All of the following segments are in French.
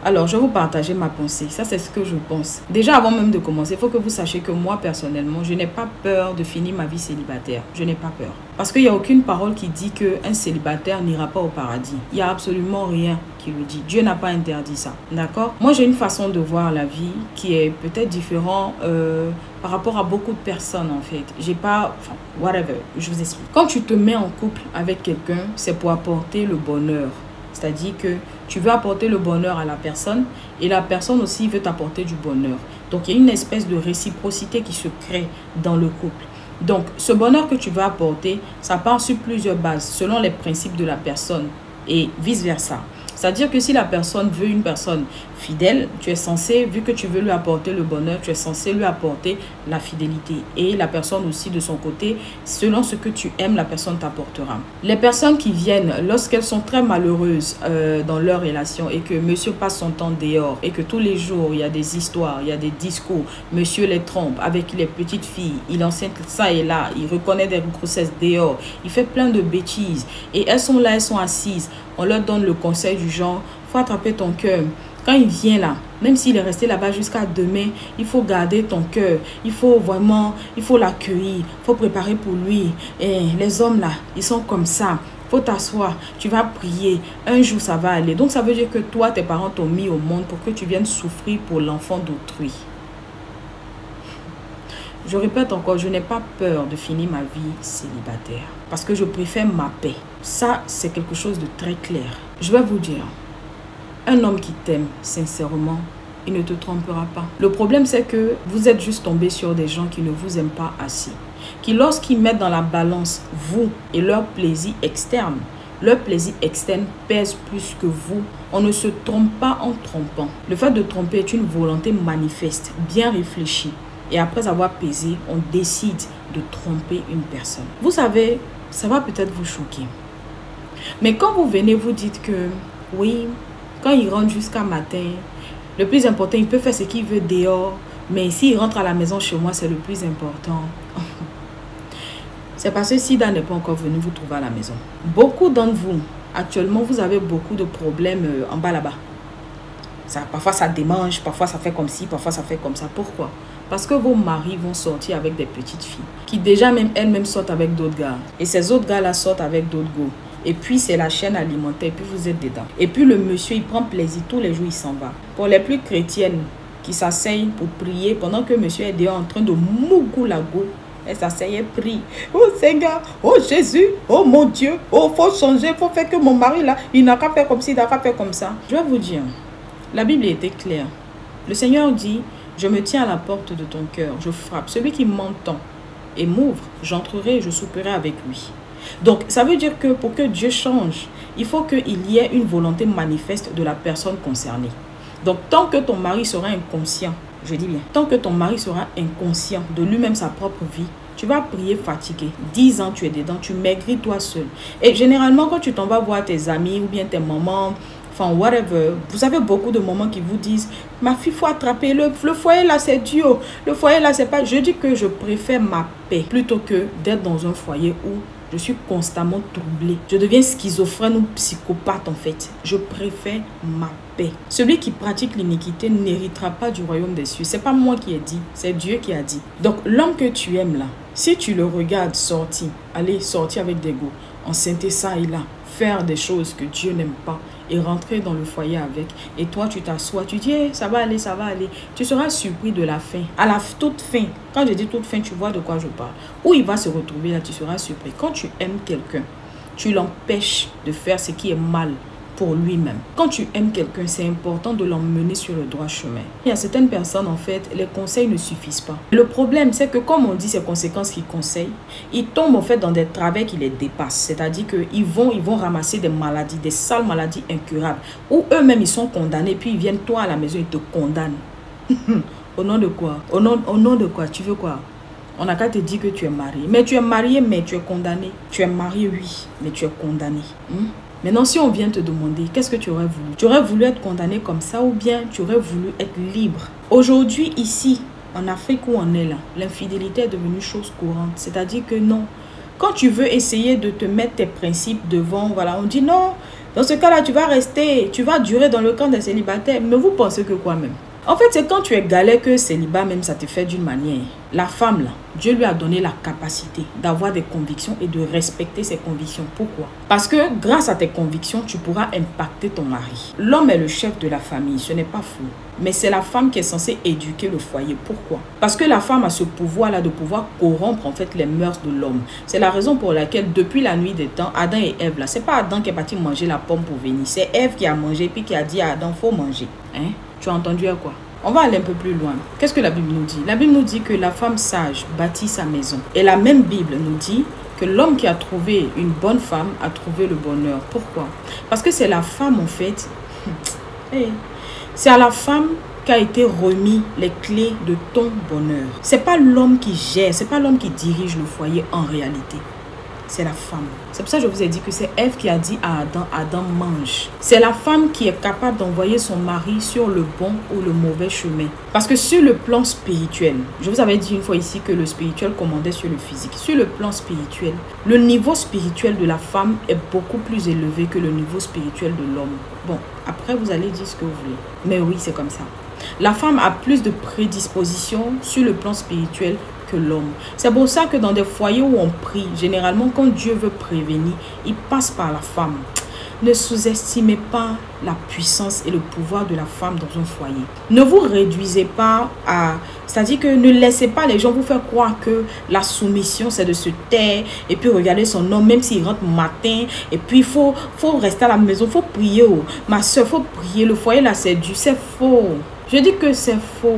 Alors, je vais vous partager ma pensée. Ça, c'est ce que je pense. Déjà, avant même de commencer, il faut que vous sachiez que moi, personnellement, je n'ai pas peur de finir ma vie célibataire. Je n'ai pas peur. Parce qu'il n'y a aucune parole qui dit qu'un célibataire n'ira pas au paradis. Il n'y a absolument rien qui le dit. Dieu n'a pas interdit ça. D'accord? Moi, j'ai une façon de voir la vie qui est peut-être différente par rapport à beaucoup de personnes, en fait. J'ai pas... Enfin, whatever. Je vous explique. Quand tu te mets en couple avec quelqu'un, c'est pour apporter le bonheur. C'est-à-dire que tu veux apporter le bonheur à la personne et la personne aussi veut t'apporter du bonheur. Donc, il y a une espèce de réciprocité qui se crée dans le couple. Donc, ce bonheur que tu veux apporter, ça part sur plusieurs bases, selon les principes de la personne et vice-versa. C'est-à-dire que si la personne veut une personne fidèle, tu es censé, vu que tu veux lui apporter le bonheur, tu es censé lui apporter la fidélité. Et la personne aussi de son côté, selon ce que tu aimes, la personne t'apportera. Les personnes qui viennent, lorsqu'elles sont très malheureuses dans leur relation et que monsieur passe son temps dehors et que tous les jours, il y a des histoires, il y a des discours, monsieur les trompe avec les petites filles, il enseigne ça et là, il reconnaît des grossesses dehors, il fait plein de bêtises et elles sont là, elles sont assises. On leur donne le conseil du genre, faut attraper ton cœur. Quand il vient là, même s'il est resté là-bas jusqu'à demain, il faut garder ton cœur. Il faut vraiment, il faut l'accueillir. Il faut préparer pour lui. Et les hommes là, ils sont comme ça. Il faut t'asseoir, tu vas prier. Un jour, ça va aller. Donc, ça veut dire que toi, tes parents t'ont mis au monde pour que tu viennes souffrir pour l'enfant d'autrui. Je répète encore, je n'ai pas peur de finir ma vie célibataire. Parce que je préfère ma paix. Ça, c'est quelque chose de très clair. Je vais vous dire, un homme qui t'aime sincèrement, il ne te trompera pas. Le problème, c'est que vous êtes juste tombé sur des gens qui ne vous aiment pas assez. Qui, lorsqu'ils mettent dans la balance vous et leur plaisir externe, leur plaisir externe pèse plus que vous. On ne se trompe pas en trompant. Le fait de tromper est une volonté manifeste, bien réfléchie. Et après avoir pesé, on décide de tromper une personne. Vous savez, ça va peut-être vous choquer. Mais quand vous venez, vous dites que, oui, quand il rentre jusqu'à matin, le plus important, il peut faire ce qu'il veut dehors. Mais s'il rentre à la maison chez moi, c'est le plus important. C'est parce que Sida n'est pas encore venu vous trouver à la maison. Beaucoup d'entre vous, actuellement, vous avez beaucoup de problèmes en bas là-bas. Parfois, ça démange, parfois, ça fait comme ci, parfois, ça fait comme ça. Pourquoi? Parce que vos maris vont sortir avec des petites filles qui déjà même elles-mêmes sortent avec d'autres gars. Et ces autres gars-là sortent avec d'autres gars. Et puis c'est la chaîne alimentaire et puis vous êtes dedans. Et puis le monsieur, il prend plaisir. Tous les jours, il s'en va. Pour les plus chrétiennes qui s'asseyent pour prier pendant que monsieur est dehors en train de mougou-lago, elle s'asseye et prie. Oh Seigneur, oh Jésus, oh mon Dieu, oh faut changer, faut faire que mon mari là, il n'a qu'à faire comme ci, il n'a qu'à faire comme ça. Je vais vous dire, la Bible était claire. Le Seigneur dit, je me tiens à la porte de ton cœur, je frappe. Celui qui m'entend et m'ouvre, j'entrerai et je souperai avec lui. Donc, ça veut dire que pour que Dieu change, il faut qu'il y ait une volonté manifeste de la personne concernée. Donc, tant que ton mari sera inconscient, je dis bien, tant que ton mari sera inconscient de lui-même sa propre vie, tu vas prier fatigué. 10 ans, tu es dedans, tu maigris toi seul. Et généralement, quand tu t'en vas voir tes amis ou bien tes mamans, enfin, whatever, vous avez beaucoup de moments qui vous disent, ma fille, il faut attraper le foyer là, c'est dur. Le foyer là, c'est pas... Je dis que je préfère ma paix plutôt que d'être dans un foyer où je suis constamment troublée. Je deviens schizophrène ou psychopathe en fait. Je préfère ma paix. Celui qui pratique l'iniquité n'héritera pas du royaume des cieux. C'est pas moi qui ai dit, c'est Dieu qui a dit. Donc l'homme que tu aimes là, si tu le regardes sortir, aller sortir avec des go, enceinter ça et là, faire des choses que Dieu n'aime pas et rentrer dans le foyer avec, et toi tu t'assois, tu dis hey, ça va aller, tu seras surpris de la fin. À la toute fin, quand je dis toute fin, tu vois de quoi je parle. Où il va se retrouver là, tu seras surpris. Quand tu aimes quelqu'un, tu l'empêches de faire ce qui est mal pour lui-même. Quand tu aimes quelqu'un, c'est important de l'emmener sur le droit chemin. Il y a certaines personnes, en fait, les conseils ne suffisent pas. Le problème, c'est que comme on dit ces conséquences qu'ils conseillent, ils tombent en fait dans des travers qui les dépassent. C'est-à-dire qu'ils vont ramasser des maladies, des sales maladies incurables, où eux-mêmes, ils sont condamnés, puis ils viennent toi à la maison, ils te condamnent. Au nom de quoi? Au nom de quoi? Tu veux quoi? On n'a qu'à te dire que tu es marié. Mais tu es marié, mais tu es condamné. Tu es marié, oui, mais tu es condamné. Maintenant, si on vient te demander, qu'est-ce que tu aurais voulu? Tu aurais voulu être condamné comme ça ou bien tu aurais voulu être libre? Aujourd'hui, ici, en Afrique où on est là, l'infidélité est devenue chose courante. C'est-à-dire que non. Quand tu veux essayer de te mettre tes principes devant, voilà, on dit non, Dans ce cas-là, tu vas rester, tu vas durer dans le camp des célibataires. Mais vous pensez que quoi même? En fait, c'est quand tu es galère que célibat, même ça te fait d'une manière. La femme, là, Dieu lui a donné la capacité d'avoir des convictions et de respecter ses convictions. Pourquoi? Parce que grâce à tes convictions, tu pourras impacter ton mari. L'homme est le chef de la famille, ce n'est pas faux. Mais c'est la femme qui est censée éduquer le foyer. Pourquoi? Parce que la femme a ce pouvoir-là de pouvoir corrompre en fait les mœurs de l'homme. C'est la raison pour laquelle depuis la nuit des temps, Adam et Ève, là, c'est pas Adam qui est parti manger la pomme pour venir. C'est Ève qui a mangé puis qui a dit à Adam, faut manger. Hein? Tu as entendu à quoi? On va aller un peu plus loin. Qu'est-ce que la Bible nous dit? La Bible nous dit que la femme sage bâtit sa maison. Et la même Bible nous dit que l'homme qui a trouvé une bonne femme a trouvé le bonheur. Pourquoi? Parce que c'est la femme en fait. C'est à la femme qu'a été remis les clés de ton bonheur. C'est pas l'homme qui gère, c'est pas l'homme qui dirige le foyer en réalité. C'est la femme. C'est pour ça que je vous ai dit que c'est Ève qui a dit à Adam, Adam mange. C'est la femme qui est capable d'envoyer son mari sur le bon ou le mauvais chemin. Parce que sur le plan spirituel, je vous avais dit une fois ici que le spirituel commandait sur le physique. Sur le plan spirituel, le niveau spirituel de la femme est beaucoup plus élevé que le niveau spirituel de l'homme. Bon, après vous allez dire ce que vous voulez. Mais oui, c'est comme ça. La femme a plus de prédisposition sur le plan spirituel que l'homme. C'est pour ça que dans des foyers où on prie, généralement quand Dieu veut prévenir, il passe par la femme. Ne sous-estimez pas la puissance et le pouvoir de la femme dans un foyer. Ne vous réduisez pas à... C'est-à-dire que ne laissez pas les gens vous faire croire que la soumission, c'est de se taire et puis regarder son homme, même s'il rentre matin. Et puis, il faut rester à la maison, il faut prier. Oh. Ma soeur, il faut prier. Le foyer, là, c'est dur. C'est faux. Je dis que c'est faux.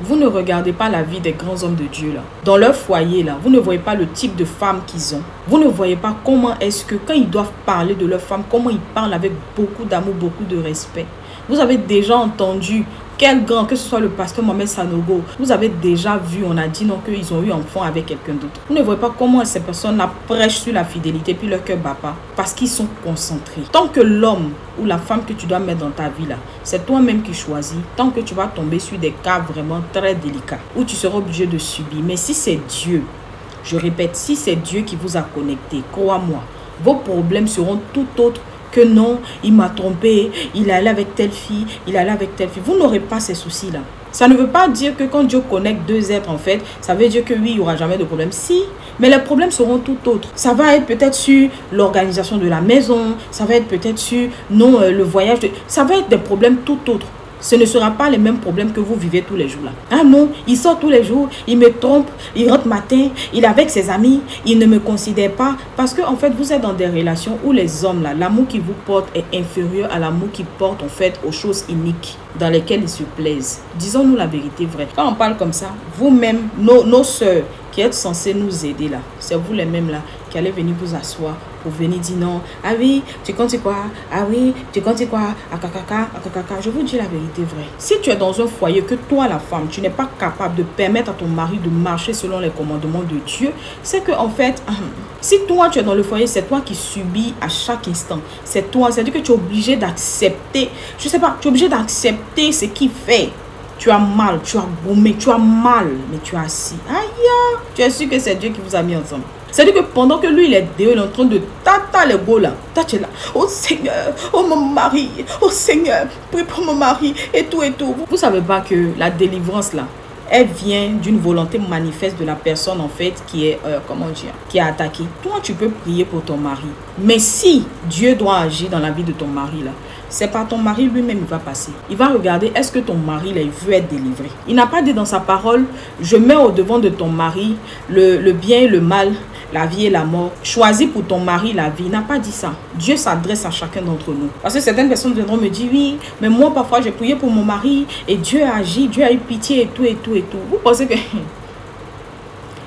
Vous ne regardez pas la vie des grands hommes de Dieu là. Dans leur foyer là, vous ne voyez pas le type de femme qu'ils ont. Vous ne voyez pas comment est-ce que quand ils doivent parler de leur femme, comment ils parlent avec beaucoup d'amour, beaucoup de respect. Vous avez déjà entendu quel grand, que ce soit le pasteur Mohamed Sanogo, vous avez déjà vu, on a dit non qu'ils ont eu enfant avec quelqu'un d'autre. Vous ne voyez pas comment ces personnes-là prêchent sur la fidélité puis leur cœur bat pas parce qu'ils sont concentrés. Tant que l'homme ou la femme que tu dois mettre dans ta vie là, c'est toi-même qui choisis, tant que tu vas tomber sur des cas vraiment très délicats où tu seras obligé de subir. Mais si c'est Dieu, je répète, si c'est Dieu qui vous a connecté, crois-moi, vos problèmes seront tout autres que non, il m'a trompé, il est allé avec telle fille, il est allé avec telle fille. Vous n'aurez pas ces soucis-là. Ça ne veut pas dire que quand Dieu connecte deux êtres, en fait, ça veut dire que oui, il n'y aura jamais de problème. Si, mais les problèmes seront tout autres. Ça va être peut-être sur l'organisation de la maison, ça va être peut-être sur, non, le voyage. Ça va être des problèmes tout autres. Ce ne sera pas les mêmes problèmes que vous vivez tous les jours là. Ah non, il sort tous les jours, il me trompe, il rentre matin, il est avec ses amis, il ne me considère pas. Parce que en fait, vous êtes dans des relations où les hommes là, l'amour qu'ils vous portent est inférieur à l'amour qu'ils portent en fait aux choses iniques dans lesquelles ils se plaisent. Disons-nous la vérité vraie. Quand on parle comme ça, vous-même, nos sœurs qui êtes censées nous aider là, c'est vous les mêmes là qui allez venir vous asseoir pour venir dire non. Ah oui, tu comptes quoi? Ah oui, tu comptes quoi? Akakaka. Je vous dis la vérité vraie. Si tu es dans un foyer que toi, la femme, tu n'es pas capable de permettre à ton mari de marcher selon les commandements de Dieu, c'est que en fait, si toi tu es dans le foyer, c'est toi qui subis à chaque instant. C'est toi, c'est-à-dire que tu es obligé d'accepter, je sais pas, tu es obligé d'accepter ce qu'il fait. Tu as mal, tu as gommé, tu as mal, mais tu as assis. Aïe, tu es sûr que c'est Dieu qui vous a mis ensemble. C'est-à-dire que pendant que lui, il est dehors, il est en train de tata les go là. Toi, tu es là. Oh Seigneur, oh mon mari, oh Seigneur, prie pour mon mari, et tout et tout. Vous savez pas que la délivrance là, elle vient d'une volonté manifeste de la personne en fait qui est, comment dire, qui est attaquée. Toi, tu peux prier pour ton mari. Mais si Dieu doit agir dans la vie de ton mari là, c'est par ton mari lui-même il va passer. Il va regarder est-ce que ton mari là, il veut être délivré. Il n'a pas dit dans sa parole, je mets au devant de ton mari le bien et le mal, la vie et la mort. Choisis pour ton mari la vie. Il n'a pas dit ça. Dieu s'adresse à chacun d'entre nous. Parce que certaines personnes viendront me dire oui, mais moi parfois j'ai prié pour mon mari et Dieu a agi, Dieu a eu pitié et tout et tout et tout. Vous pensez que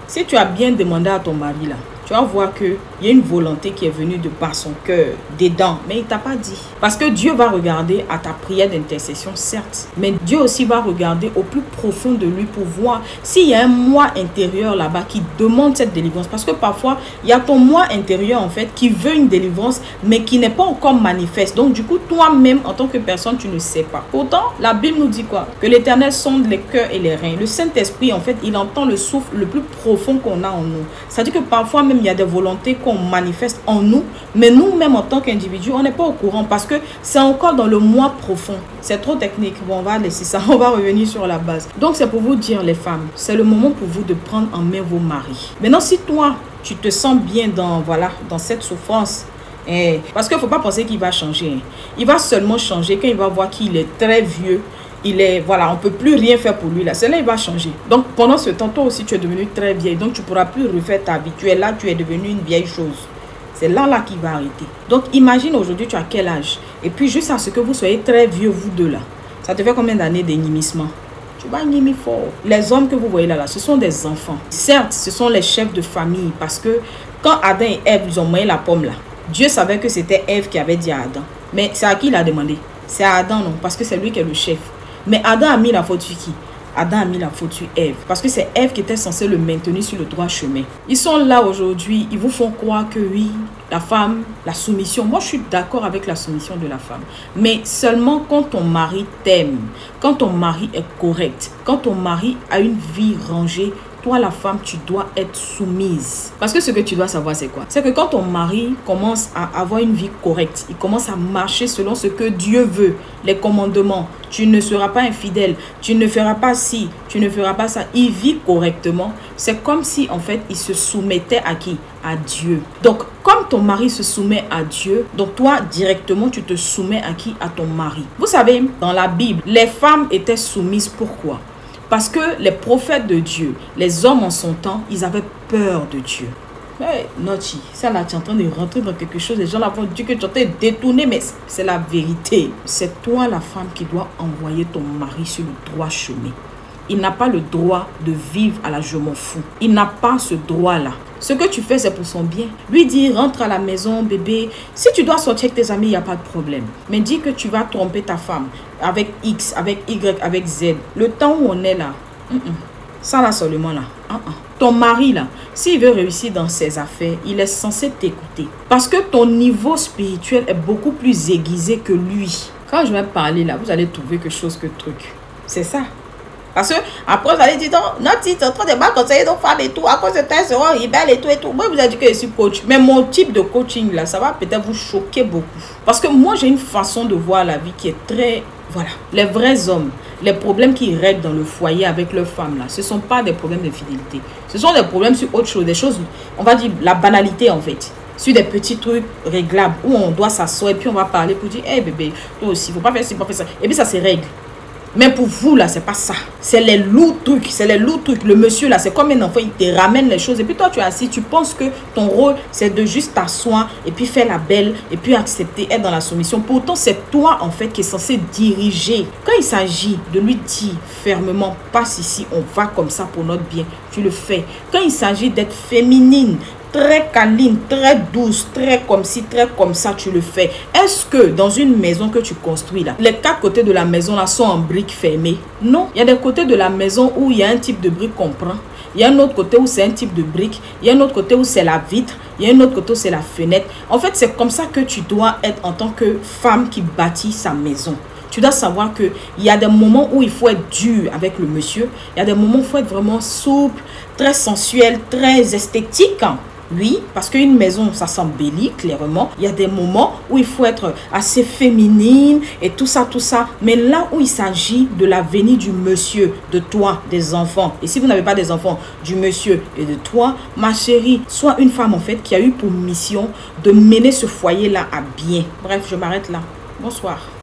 si tu as bien demandé à ton mari là, tu vas voir qu'il y a une volonté qui est venue de par son cœur, dedans. Mais il ne t'a pas dit. Parce que Dieu va regarder à ta prière d'intercession, certes. Mais Dieu aussi va regarder au plus profond de lui pour voir s'il y a un moi intérieur là-bas qui demande cette délivrance. Parce que parfois, il y a ton moi intérieur en fait qui veut une délivrance, mais qui n'est pas encore manifeste. Donc du coup, toi-même, en tant que personne, tu ne sais pas. Pourtant, la Bible nous dit quoi? Que l'Éternel sonde les cœurs et les reins. Le Saint-Esprit, en fait, il entend le souffle le plus profond qu'on a en nous. C'est-à-dire que parfois même, il y a des volontés qu'on qu'on manifeste en nous, mais nous-mêmes en tant qu'individus, on n'est pas au courant parce que c'est encore dans le moi profond. C'est trop technique. Bon, on va laisser ça. On va revenir sur la base. Donc, c'est pour vous dire, les femmes, c'est le moment pour vous de prendre en main vos maris. Maintenant, si toi, tu te sens bien dans cette souffrance, parce qu'il ne faut pas penser qu'il va changer. Il va seulement changer quand il va voir qu'il est très vieux. Voilà, on ne peut plus rien faire pour lui là. Cela, il va changer. Donc, pendant ce temps, toi aussi, tu es devenu très vieille. Donc, tu ne pourras plus refaire ta vie. Tu es là, tu es devenu une vieille chose. C'est là qu'il va arrêter. Donc, imagine aujourd'hui, tu as quel âge? Et puis, juste à ce que vous soyez très vieux, vous deux là. Ça te fait combien d'années d'énimissement? Tu vas nimer fort. Les hommes que vous voyez là, ce sont des enfants. Certes, ce sont les chefs de famille. Parce que quand Adam et Ève, ils ont mangé la pomme là, Dieu savait que c'était Ève qui avait dit à Adam. Mais c'est à qui il a demandé? C'est à Adam, non? Parce que c'est lui qui est le chef. Mais Adam a mis la faute sur qui? Adam a mis la faute sur Ève. Parce que c'est Ève qui était censée le maintenir sur le droit chemin. Ils sont là aujourd'hui. Ils vous font croire que oui, la femme, la soumission. Moi, je suis d'accord avec la soumission de la femme. Mais seulement quand ton mari t'aime, quand ton mari est correct, quand ton mari a une vie rangée, toi, la femme, tu dois être soumise. Parce que ce que tu dois savoir, c'est quoi? C'est que quand ton mari commence à avoir une vie correcte, il commence à marcher selon ce que Dieu veut, les commandements, tu ne seras pas infidèle, tu ne feras pas ci, tu ne feras pas ça. Il vit correctement. C'est comme si, en fait, il se soumettait à qui? À Dieu. Donc, comme ton mari se soumet à Dieu, donc toi, directement, tu te soumets à qui? À ton mari. Vous savez, dans la Bible, les femmes étaient soumises. Pourquoi? Parce que les prophètes de Dieu, les hommes en son temps, ils avaient peur de Dieu. Mais Noti, ça là, tu es en train de rentrer dans quelque chose. Les gens là vont dire que tu es en train de détourner, mais c'est la vérité. C'est toi, la femme, qui dois envoyer ton mari sur le droit chemin. Il n'a pas le droit de vivre à la je m'en fous. Il n'a pas ce droit-là. Ce que tu fais, c'est pour son bien. Lui dire, rentre à la maison, bébé. Si tu dois sortir avec tes amis, il n'y a pas de problème. Mais dis que tu vas tromper ta femme avec X, avec Y, avec Z. Le temps où on est là, ça là seulement là. Ton mari là, s'il veut réussir dans ses affaires, il est censé t'écouter. Parce que ton niveau spirituel est beaucoup plus aiguisé que lui. Quand je vais parler là, vous allez trouver quelque chose que truc. C'est ça. Parce que après, vous allez dire, non, tu es en train de mal conseiller nos femmes et tout, à cause de tes seront rebelles et tout et tout. Moi, je vous ai dit que je suis coach. Mais mon type de coaching, là, ça va peut-être vous choquer beaucoup. Parce que moi, j'ai une façon de voir la vie qui est très... Voilà. Les vrais hommes, les problèmes qui règlent dans le foyer avec leurs femmes, là, ce ne sont pas des problèmes de fidélité. Ce sont des problèmes sur autre chose. Des choses, on va dire, la banalité, en fait. Sur des petits trucs réglables où on doit s'asseoir et puis on va parler pour dire, hey bébé, toi aussi, il ne faut pas faire ci, il ne faut pas faire ça. Et puis ça se règle. Mais pour vous, là, c'est pas ça. C'est les lourds trucs. C'est les lourds trucs. Le monsieur, là, c'est comme un enfant. Il te ramène les choses. Et puis toi, tu es assis. Tu penses que ton rôle, c'est de juste t'asseoir et puis faire la belle et puis accepter, être dans la soumission. Pourtant, c'est toi, en fait, qui est censé diriger. Quand il s'agit de lui dire fermement, passe ici, on va comme ça pour notre bien, tu le fais. Quand il s'agit d'être féminine, très câline, très douce, très comme ci, très comme ça, tu le fais. Est-ce que dans une maison que tu construis là, les 4 côtés de la maison là sont en briques fermées? Non. Il y a des côtés de la maison où il y a un type de brique qu'on prend. Il y a un autre côté où c'est un type de brique. Il y a un autre côté où c'est la vitre. Il y a un autre côté où c'est la fenêtre. En fait, c'est comme ça que tu dois être en tant que femme qui bâtit sa maison. Tu dois savoir qu'il y a des moments où il faut être dur avec le monsieur. Il y a des moments où il faut être vraiment souple, très sensuel, très esthétique. Oui, parce qu'une maison, ça s'embellit clairement. Il y a des moments où il faut être assez féminine et tout ça, tout ça. Mais là où il s'agit de l'avenir du monsieur, de toi, des enfants. Et si vous n'avez pas des enfants, du monsieur et de toi, ma chérie, sois une femme en fait qui a eu pour mission de mener ce foyer-là à bien. Bref, je m'arrête là. Bonsoir.